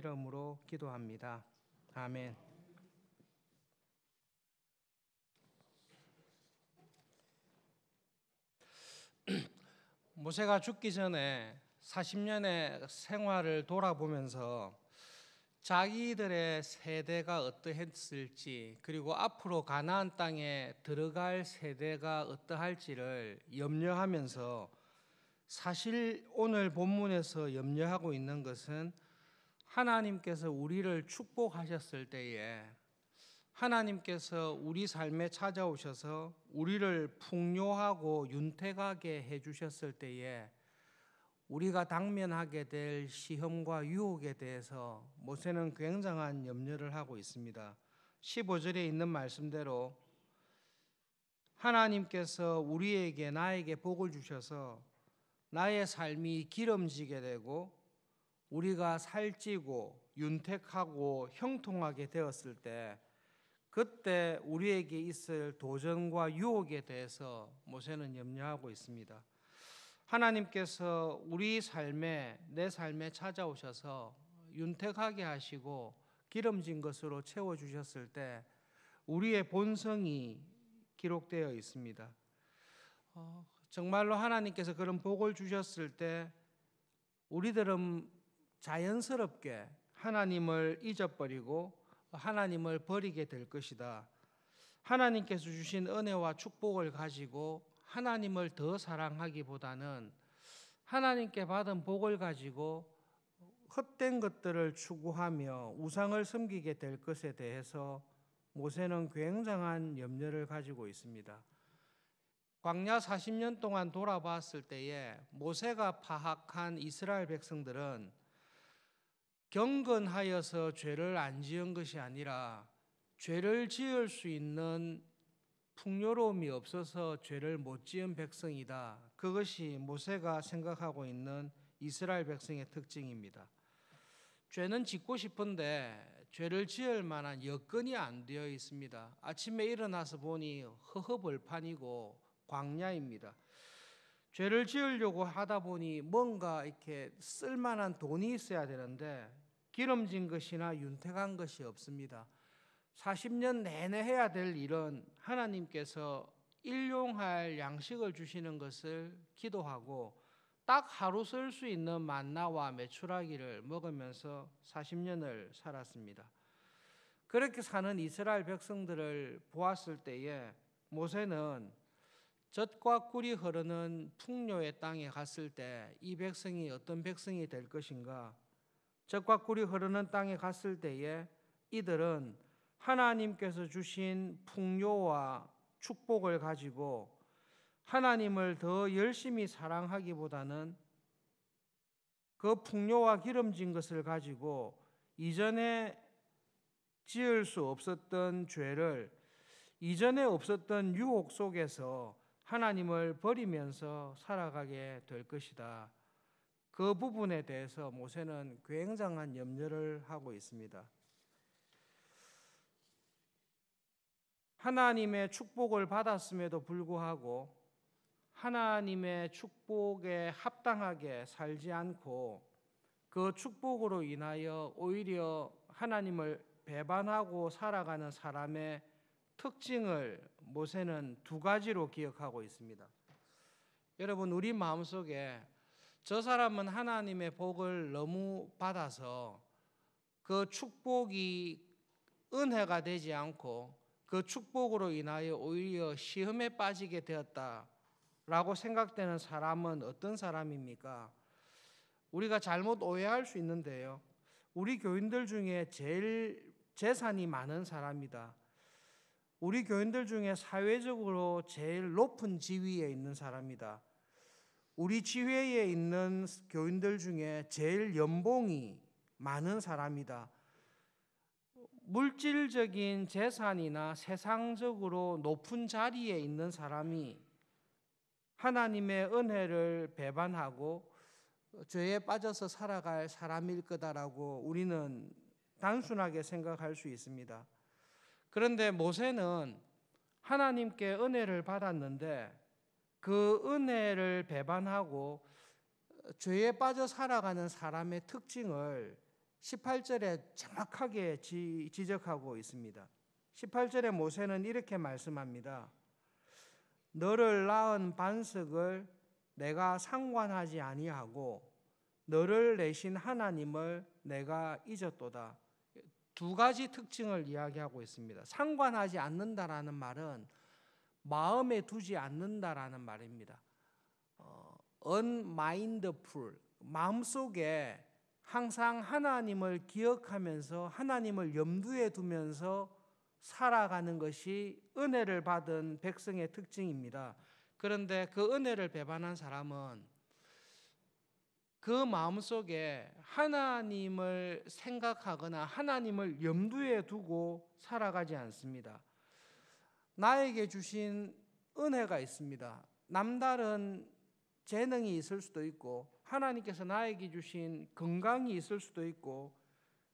이름으로 기도합니다. 아멘. 모세가 죽기 전에 40년의 생활을 돌아보면서 자기들의 세대가 어떠했을지, 그리고 앞으로 가나안 땅에 들어갈 세대가 어떠할지를 염려하면서, 사실 오늘 본문에서 염려하고 있는 것은 하나님께서 우리를 축복하셨을 때에, 하나님께서 우리 삶에 찾아오셔서 우리를 풍요하고 윤택하게 해주셨을 때에 우리가 당면하게 될 시험과 유혹에 대해서 모세는 굉장한 염려를 하고 있습니다. 15절에 있는 말씀대로 하나님께서 우리에게, 나에게 복을 주셔서 나의 삶이 기름지게 되고 우리가 살찌고 윤택하고 형통하게 되었을 때, 그때 우리에게 있을 도전과 유혹에 대해서 모세는 염려하고 있습니다. 하나님께서 우리 삶에, 내 삶에 찾아오셔서 윤택하게 하시고 기름진 것으로 채워주셨을 때 우리의 본성이 기록되어 있습니다. 정말로 하나님께서 그런 복을 주셨을 때 우리들은 자연스럽게 하나님을 잊어버리고 하나님을 버리게 될 것이다. 하나님께서 주신 은혜와 축복을 가지고 하나님을 더 사랑하기보다는 하나님께 받은 복을 가지고 헛된 것들을 추구하며 우상을 섬기게 될 것에 대해서 모세는 굉장한 염려를 가지고 있습니다. 광야 40년 동안 돌아봤을 때에 모세가 파악한 이스라엘 백성들은 경건하여서 죄를 안 지은 것이 아니라 죄를 지을 수 있는 풍요로움이 없어서 죄를 못 지은 백성이다. 그것이 모세가 생각하고 있는 이스라엘 백성의 특징입니다. 죄는 짓고 싶은데 죄를 지을 만한 여건이 안 되어 있습니다. 아침에 일어나서 보니 허허벌판이고 광야입니다. 죄를 지으려고 하다 보니 뭔가 이렇게 쓸만한 돈이 있어야 되는데 기름진 것이나 윤택한 것이 없습니다. 40년 내내 해야 될 일은 하나님께서 일용할 양식을 주시는 것을 기도하고 딱 하루 쓸 수 있는 만나와 메추라기를 먹으면서 40년을 살았습니다. 그렇게 사는 이스라엘 백성들을 보았을 때에 모세는 젖과 꿀이 흐르는 풍요의 땅에 갔을 때 이 백성이 어떤 백성이 될 것인가? 젖과 꿀이 흐르는 땅에 갔을 때에 이들은 하나님께서 주신 풍요와 축복을 가지고 하나님을 더 열심히 사랑하기보다는 그 풍요와 기름진 것을 가지고 이전에 지을 수 없었던 죄를, 이전에 없었던 유혹 속에서 하나님을 버리면서 살아가게 될 것이다. 그 부분에 대해서 모세는 굉장한 염려를 하고 있습니다. 하나님의 축복을 받았음에도 불구하고 하나님의 축복에 합당하게 살지 않고 그 축복으로 인하여 오히려 하나님을 배반하고 살아가는 사람의 특징을 모세는 두 가지로 기억하고 있습니다. 여러분, 우리 마음속에 저 사람은 하나님의 복을 너무 받아서 그 축복이 은혜가 되지 않고 그 축복으로 인하여 오히려 시험에 빠지게 되었다라고 생각되는 사람은 어떤 사람입니까? 우리가 잘못 오해할 수 있는데요, 우리 교인들 중에 제일 재산이 많은 사람이다. 우리 교인들 중에 사회적으로 제일 높은 지위에 있는 사람이다. 우리 지회에 있는 교인들 중에 제일 연봉이 많은 사람이다. 물질적인 재산이나 세상적으로 높은 자리에 있는 사람이 하나님의 은혜를 배반하고 죄에 빠져서 살아갈 사람일 거다라고 우리는 단순하게 생각할 수 있습니다. 그런데 모세는 하나님께 은혜를 받았는데 그 은혜를 배반하고 죄에 빠져 살아가는 사람의 특징을 18절에 정확하게 지적하고 있습니다. 18절에 모세는 이렇게 말씀합니다. 너를 낳은 반석을 내가 상관하지 아니하고 너를 내신 하나님을 내가 잊었도다. 두 가지 특징을 이야기하고 있습니다. 상관하지 않는다라는 말은 마음에 두지 않는다라는 말입니다. unmindful, 마음속에 항상 하나님을 기억하면서 하나님을 염두에 두면서 살아가는 것이 은혜를 받은 백성의 특징입니다. 그런데 그 은혜를 배반한 사람은 그 마음속에 하나님을 생각하거나 하나님을 염두에 두고 살아가지 않습니다. 나에게 주신 은혜가 있습니다. 남다른 재능이 있을 수도 있고 하나님께서 나에게 주신 건강이 있을 수도 있고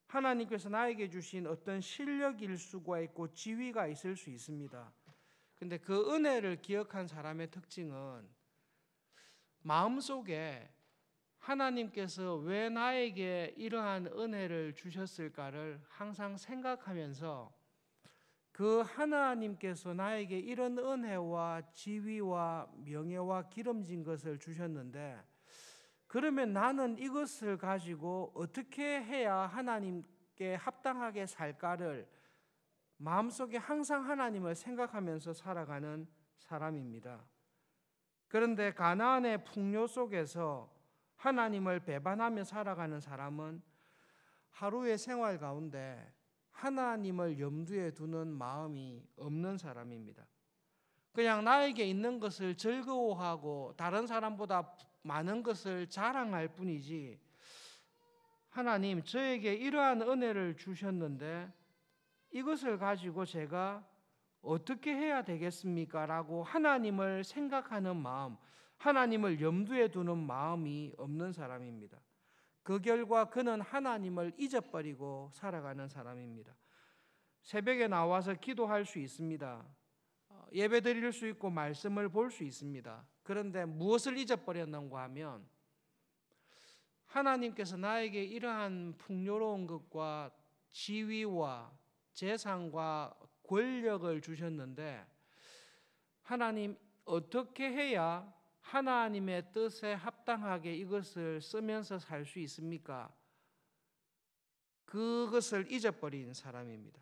하나님께서 나에게 주신 어떤 실력일 수가 있고 지위가 있을 수 있습니다. 근데 그 은혜를 기억한 사람의 특징은 마음속에 하나님께서 왜 나에게 이러한 은혜를 주셨을까를 항상 생각하면서 그 하나님께서 나에게 이런 은혜와 지위와 명예와 기름진 것을 주셨는데 그러면 나는 이것을 가지고 어떻게 해야 하나님께 합당하게 살까를 마음속에 항상 하나님을 생각하면서 살아가는 사람입니다. 그런데 가나안의 풍요 속에서 하나님을 배반하며 살아가는 사람은 하루의 생활 가운데 하나님을 염두에 두는 마음이 없는 사람입니다. 그냥 나에게 있는 것을 즐거워하고 다른 사람보다 많은 것을 자랑할 뿐이지 하나님 저에게 이러한 은혜를 주셨는데 이것을 가지고 제가 어떻게 해야 되겠습니까? 라고 하나님을 생각하는 마음, 하나님을 염두에 두는 마음이 없는 사람입니다. 그 결과 그는 하나님을 잊어버리고 살아가는 사람입니다. 새벽에 나와서 기도할 수 있습니다. 예배 드릴 수 있고 말씀을 볼 수 있습니다. 그런데 무엇을 잊어버렸는가 하면 하나님께서 나에게 이러한 풍요로운 것과 지위와 재산과 권력을 주셨는데 하나님 어떻게 해야 하나님의 뜻에 합당하게 이것을 쓰면서 살 수 있습니까? 그것을 잊어버린 사람입니다.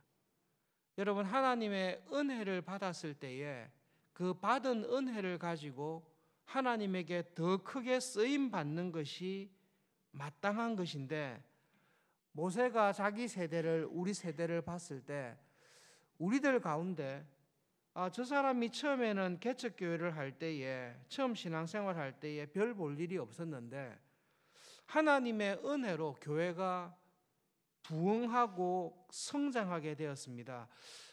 여러분 하나님의 은혜를 받았을 때에 그 받은 은혜를 가지고 하나님에게 더 크게 쓰임 받는 것이 마땅한 것인데 모세가 자기 세대를 우리 세대를 봤을 때 우리들 가운데 저 사람이 처음에는 개척교회를 할 때에 처음 신앙생활 할 때에 별 볼 일이 없었는데 하나님의 은혜로 교회가 부흥하고 성장하게 되었습니다.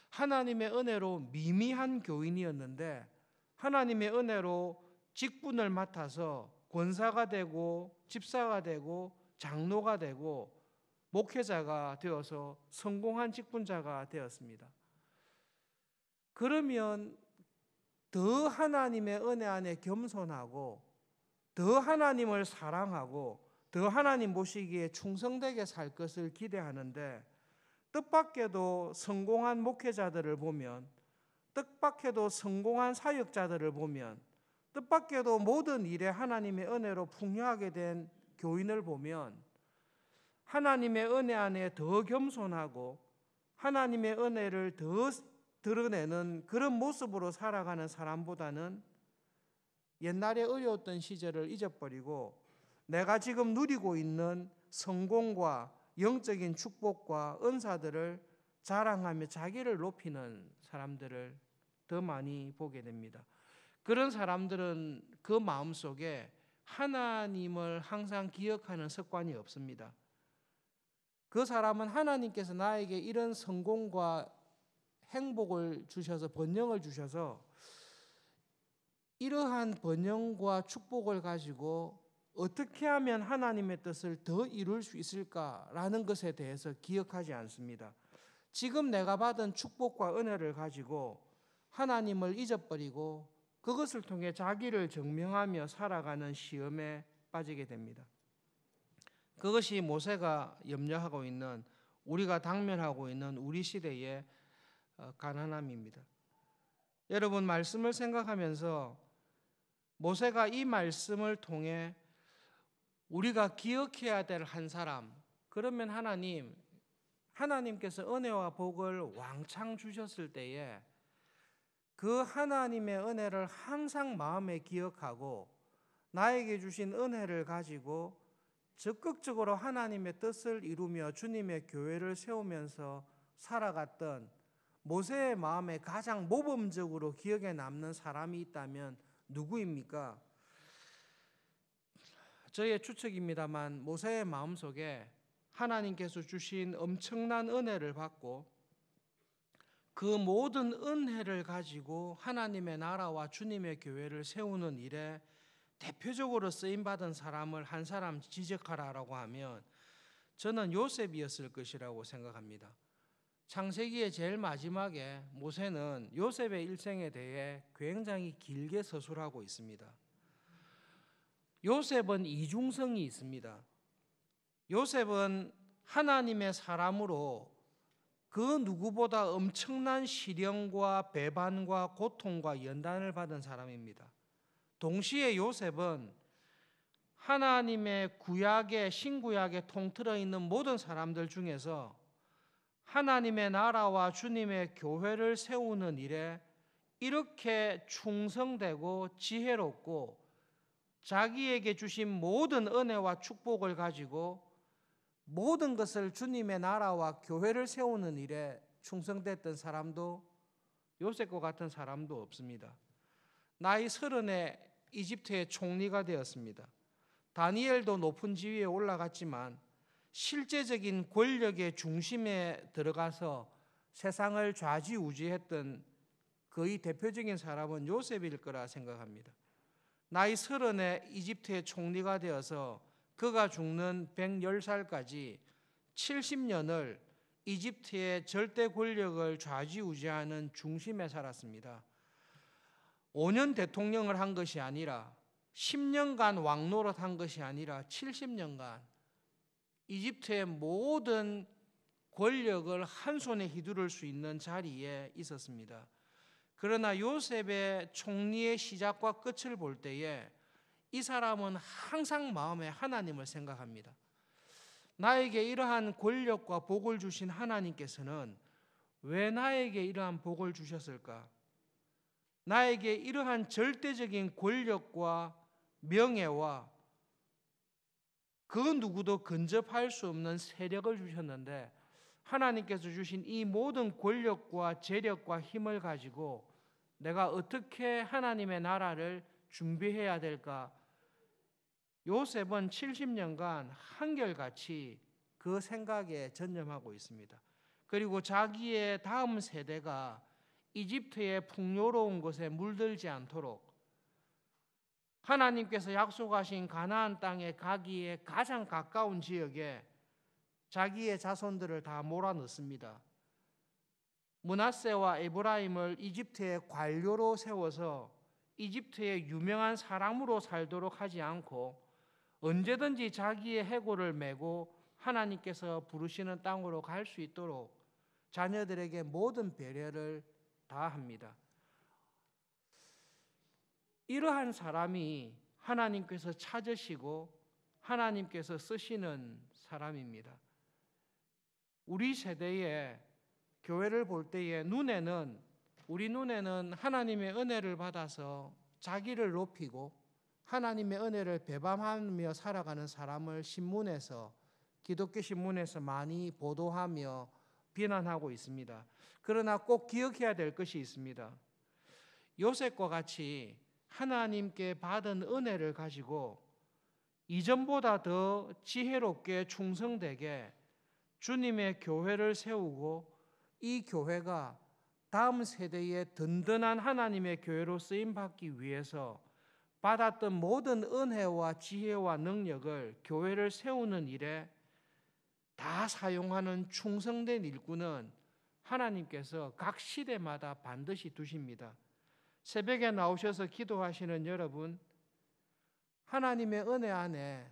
하나님의 은혜로 미미한 교인이었는데 하나님의 은혜로 직분을 맡아서 권사가 되고 집사가 되고 장로가 되고 목회자가 되어서 성공한 직분자가 되었습니다. 그러면 더 하나님의 은혜 안에 겸손하고 더 하나님을 사랑하고 더 하나님 보시기에 충성되게 살 것을 기대하는데 뜻밖에도 성공한 목회자들을 보면 뜻밖에도 성공한 사역자들을 보면 뜻밖에도 모든 일에 하나님의 은혜로 풍요하게 된 교인을 보면 하나님의 은혜 안에 더 겸손하고 하나님의 은혜를 더 드러내는 그런 모습으로 살아가는 사람보다는 옛날에 어려웠던 시절을 잊어버리고 내가 지금 누리고 있는 성공과 영적인 축복과 은사들을 자랑하며 자기를 높이는 사람들을 더 많이 보게 됩니다. 그런 사람들은 그 마음속에 하나님을 항상 기억하는 습관이 없습니다. 그 사람은 하나님께서 나에게 이런 성공과 행복을 주셔서 번영을 주셔서 이러한 번영과 축복을 가지고 어떻게 하면 하나님의 뜻을 더 이룰 수 있을까라는 것에 대해서 기억하지 않습니다. 지금 내가 받은 축복과 은혜를 가지고 하나님을 잊어버리고 그것을 통해 자기를 증명하며 살아가는 시험에 빠지게 됩니다. 그것이 모세가 염려하고 있는, 우리가 당면하고 있는 우리 시대의 가난함입니다. 여러분, 말씀을 생각하면서 모세가 이 말씀을 통해 우리가 기억해야 될 한 사람, 그러면 하나님께서 은혜와 복을 왕창 주셨을 때에 그 하나님의 은혜를 항상 마음에 기억하고 나에게 주신 은혜를 가지고 적극적으로 하나님의 뜻을 이루며 주님의 교회를 세우면서 살아갔던 모세의 마음에 가장 모범적으로 기억에 남는 사람이 있다면 누구입니까? 저의 추측입니다만 모세의 마음속에 하나님께서 주신 엄청난 은혜를 받고 그 모든 은혜를 가지고 하나님의 나라와 주님의 교회를 세우는 일에 대표적으로 쓰임받은 사람을 한 사람 지적하라고 하면 저는 요셉이었을 것이라고 생각합니다. 창세기의 제일 마지막에 모세는 요셉의 일생에 대해 굉장히 길게 서술하고 있습니다. 요셉은 이중성이 있습니다. 요셉은 하나님의 사람으로 그 누구보다 엄청난 시련과 배반과 고통과 연단을 받은 사람입니다. 동시에 요셉은 하나님의 구약에, 신구약에 통틀어 있는 모든 사람들 중에서 하나님의 나라와 주님의 교회를 세우는 일에 이렇게 충성되고 지혜롭고 자기에게 주신 모든 은혜와 축복을 가지고 모든 것을 주님의 나라와 교회를 세우는 일에 충성됐던 사람도 요셉과 같은 사람도 없습니다. 나이 30에 이집트의 총리가 되었습니다. 다니엘도 높은 지위에 올라갔지만 실제적인 권력의 중심에 들어가서 세상을 좌지우지했던 거의 대표적인 사람은 요셉일 거라 생각합니다. 나이 30에 이집트의 총리가 되어서 그가 죽는 110살까지 70년을 이집트의 절대 권력을 좌지우지하는 중심에 살았습니다. 5년 대통령을 한 것이 아니라 10년간 왕노릇 한 것이 아니라 70년간 이집트의 모든 권력을 한 손에 휘두를 수 있는 자리에 있었습니다. 그러나 요셉의 총리의 시작과 끝을 볼 때에 이 사람은 항상 마음에 하나님을 생각합니다. 나에게 이러한 권력과 복을 주신 하나님께서는 왜 나에게 이러한 복을 주셨을까? 나에게 이러한 절대적인 권력과 명예와 그 누구도 근접할 수 없는 세력을 주셨는데 하나님께서 주신 이 모든 권력과 재력과 힘을 가지고 내가 어떻게 하나님의 나라를 준비해야 될까? 요셉은 70년간 한결같이 그 생각에 전념하고 있습니다. 그리고 자기의 다음 세대가 이집트의 풍요로운 것에 물들지 않도록 하나님께서 약속하신 가나안 땅에 가기에 가장 가까운 지역에 자기의 자손들을 다 몰아넣습니다. 므낫세와 에브라임을 이집트의 관료로 세워서 이집트의 유명한 사람으로 살도록 하지 않고 언제든지 자기의 해골을 메고 하나님께서 부르시는 땅으로 갈 수 있도록 자녀들에게 모든 배려를 다 합니다. 이러한 사람이 하나님께서 찾으시고 하나님께서 쓰시는 사람입니다. 우리 세대에 교회를 볼 때에 우리 눈에는 하나님의 은혜를 받아서 자기를 높이고 하나님의 은혜를 배반하며 살아가는 사람을 기독교 신문에서 많이 보도하며 비난하고 있습니다. 그러나 꼭 기억해야 될 것이 있습니다. 요셉과 같이 하나님께 받은 은혜를 가지고 이전보다 더 지혜롭게 충성되게 주님의 교회를 세우고 이 교회가 다음 세대의 든든한 하나님의 교회로 쓰임받기 위해서 받았던 모든 은혜와 지혜와 능력을 교회를 세우는 일에 다 사용하는 충성된 일꾼은 하나님께서 각 시대마다 반드시 두십니다. 새벽에 나오셔서 기도하시는 여러분, 하나님의 은혜 안에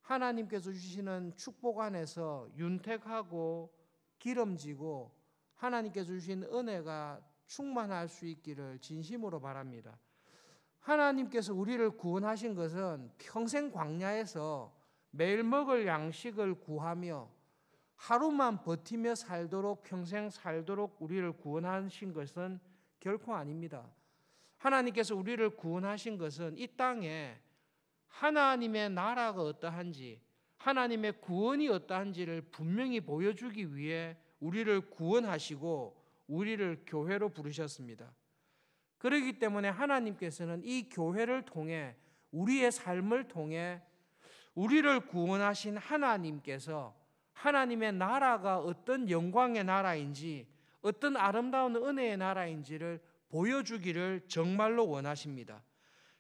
하나님께서 주시는 축복 안에서 윤택하고 기름지고 하나님께서 주신 은혜가 충만할 수 있기를 진심으로 바랍니다. 하나님께서 우리를 구원하신 것은 평생 광야에서 매일 먹을 양식을 구하며 하루만 버티며 살도록 평생 살도록 우리를 구원하신 것은 결코 아닙니다. 하나님께서 우리를 구원하신 것은 이 땅에 하나님의 나라가 어떠한지, 하나님의 구원이 어떠한지를 분명히 보여주기 위해 우리를 구원하시고 우리를 교회로 부르셨습니다. 그렇기 때문에 하나님께서는 이 교회를 통해 우리의 삶을 통해 우리를 구원하신 하나님께서 하나님의 나라가 어떤 영광의 나라인지 어떤 아름다운 은혜의 나라인지를 보여주기를 정말로 원하십니다.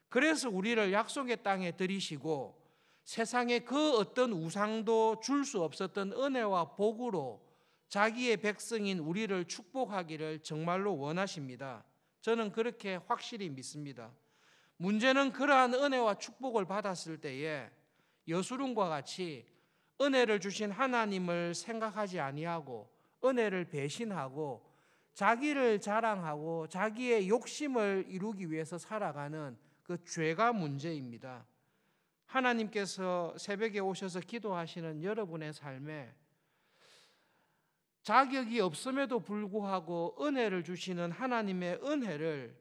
그래서 우리를 약속의 땅에 들이시고 세상에 그 어떤 우상도 줄 수 없었던 은혜와 복으로 자기의 백성인 우리를 축복하기를 정말로 원하십니다. 저는 그렇게 확실히 믿습니다. 문제는 그러한 은혜와 축복을 받았을 때에 여수론과 같이 은혜를 주신 하나님을 생각하지 아니하고 은혜를 배신하고 자기를 자랑하고 자기의 욕심을 이루기 위해서 살아가는 그 죄가 문제입니다. 하나님께서 새벽에 오셔서 기도하시는 여러분의 삶에 자격이 없음에도 불구하고 은혜를 주시는 하나님의 은혜를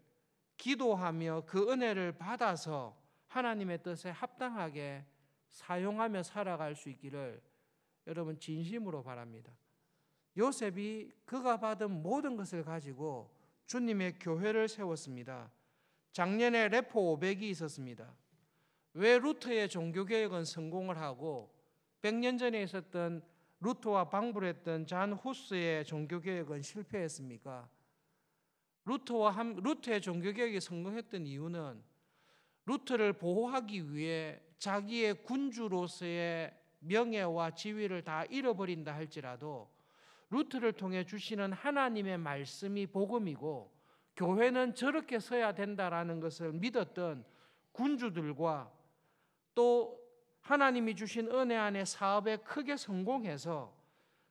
기도하며 그 은혜를 받아서 하나님의 뜻에 합당하게 사용하며 살아갈 수 있기를 여러분 진심으로 바랍니다. 요셉이 그가 받은 모든 것을 가지고 주님의 교회를 세웠습니다. 작년에 레포 500이 있었습니다. 왜 루터의 종교개혁은 성공을 하고 100년 전에 있었던 루터와 방불했던 잔 후스의 종교개혁은 실패했습니까? 루터의 종교개혁이 성공했던 이유는 루터를 보호하기 위해 자기의 군주로서의 명예와 지위를 다 잃어버린다 할지라도 루터를 통해 주시는 하나님의 말씀이 복음이고 교회는 저렇게 서야 된다라는 것을 믿었던 군주들과 또 하나님이 주신 은혜 안에 사업에 크게 성공해서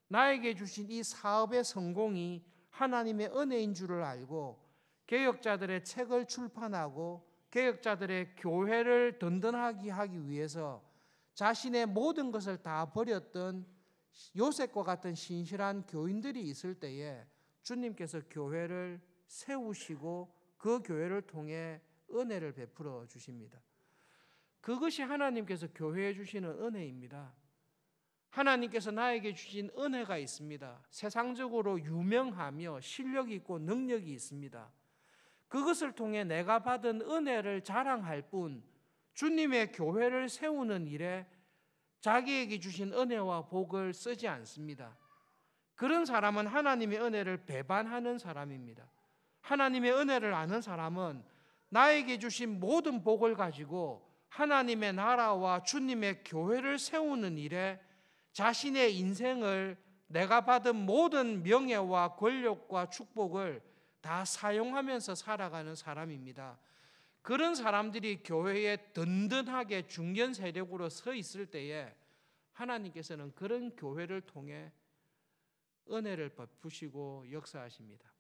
나에게 주신 이 사업의 성공이 하나님의 은혜인 줄을 알고 개혁자들의 책을 출판하고 개혁자들의 교회를 든든하게 하기 위해서 자신의 모든 것을 다 버렸던 요셉과 같은 신실한 교인들이 있을 때에 주님께서 교회를 세우시고 그 교회를 통해 은혜를 베풀어 주십니다. 그것이 하나님께서 교회에 주시는 은혜입니다. 하나님께서 나에게 주신 은혜가 있습니다. 세상적으로 유명하며 실력이 있고 능력이 있습니다. 그것을 통해 내가 받은 은혜를 자랑할 뿐 주님의 교회를 세우는 일에 자기에게 주신 은혜와 복을 쓰지 않습니다. 그런 사람은 하나님의 은혜를 배반하는 사람입니다. 하나님의 은혜를 아는 사람은 나에게 주신 모든 복을 가지고 하나님의 나라와 주님의 교회를 세우는 일에 자신의 인생을 내가 받은 모든 명예와 권력과 축복을 다 사용하면서 살아가는 사람입니다. 그런 사람들이 교회에 든든하게 중견 세력으로 서 있을 때에 하나님께서는 그런 교회를 통해 은혜를 베푸시고 역사하십니다.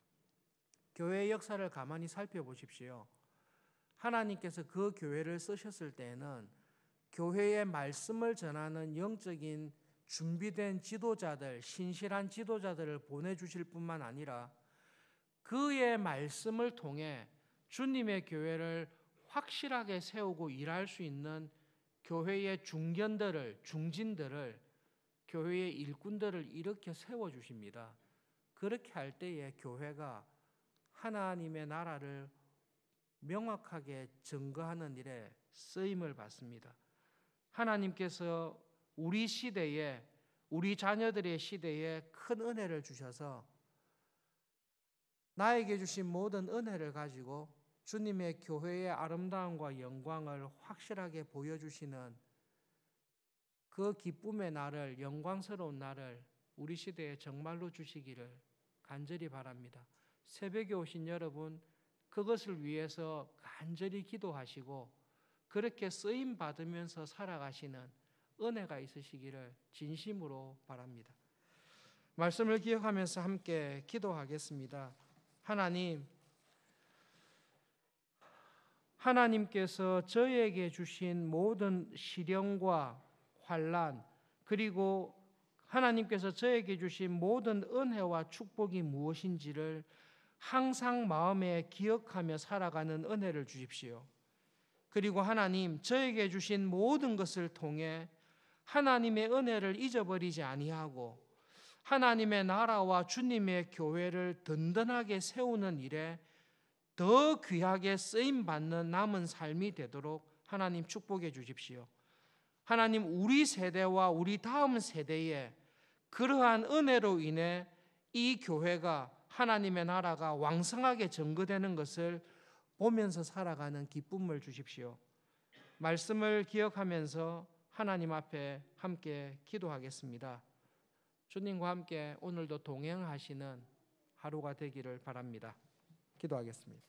교회의 역사를 가만히 살펴보십시오. 하나님께서 그 교회를 쓰셨을 때에는 교회의 말씀을 전하는 영적인 준비된 지도자들, 신실한 지도자들을 보내주실 뿐만 아니라 그의 말씀을 통해 주님의 교회를 확실하게 세우고 일할 수 있는 교회의 중진들을 교회의 일꾼들을 일으켜 세워주십니다. 그렇게 할 때에 교회가 하나님의 나라를 명확하게 증거하는 일에 쓰임을 받습니다. 하나님께서 우리 시대에, 우리 자녀들의 시대에 큰 은혜를 주셔서 나에게 주신 모든 은혜를 가지고 주님의 교회의 아름다움과 영광을 확실하게 보여주시는 그 기쁨의 날을, 영광스러운 날을 우리 시대에 정말로 주시기를 간절히 바랍니다. 새벽에 오신 여러분, 그것을 위해서 간절히 기도하시고 그렇게 쓰임 받으면서 살아가시는 은혜가 있으시기를 진심으로 바랍니다. 말씀을 기억하면서 함께 기도하겠습니다. 하나님께서 저에게 주신 모든 시련과 환난, 그리고 하나님께서 저에게 주신 모든 은혜와 축복이 무엇인지를 항상 마음에 기억하며 살아가는 은혜를 주십시오. 그리고 하나님, 저에게 주신 모든 것을 통해 하나님의 은혜를 잊어버리지 아니하고 하나님의 나라와 주님의 교회를 든든하게 세우는 일에 더 귀하게 쓰임받는 남은 삶이 되도록 하나님 축복해 주십시오. 하나님, 우리 세대와 우리 다음 세대에 그러한 은혜로 인해 이 교회가, 하나님의 나라가 왕성하게 전거되는 것을 보면서 살아가는 기쁨을 주십시오. 말씀을 기억하면서 하나님 앞에 함께 기도하겠습니다. 주님과 함께 오늘도 동행하시는 하루가 되기를 바랍니다. 기도하겠습니다.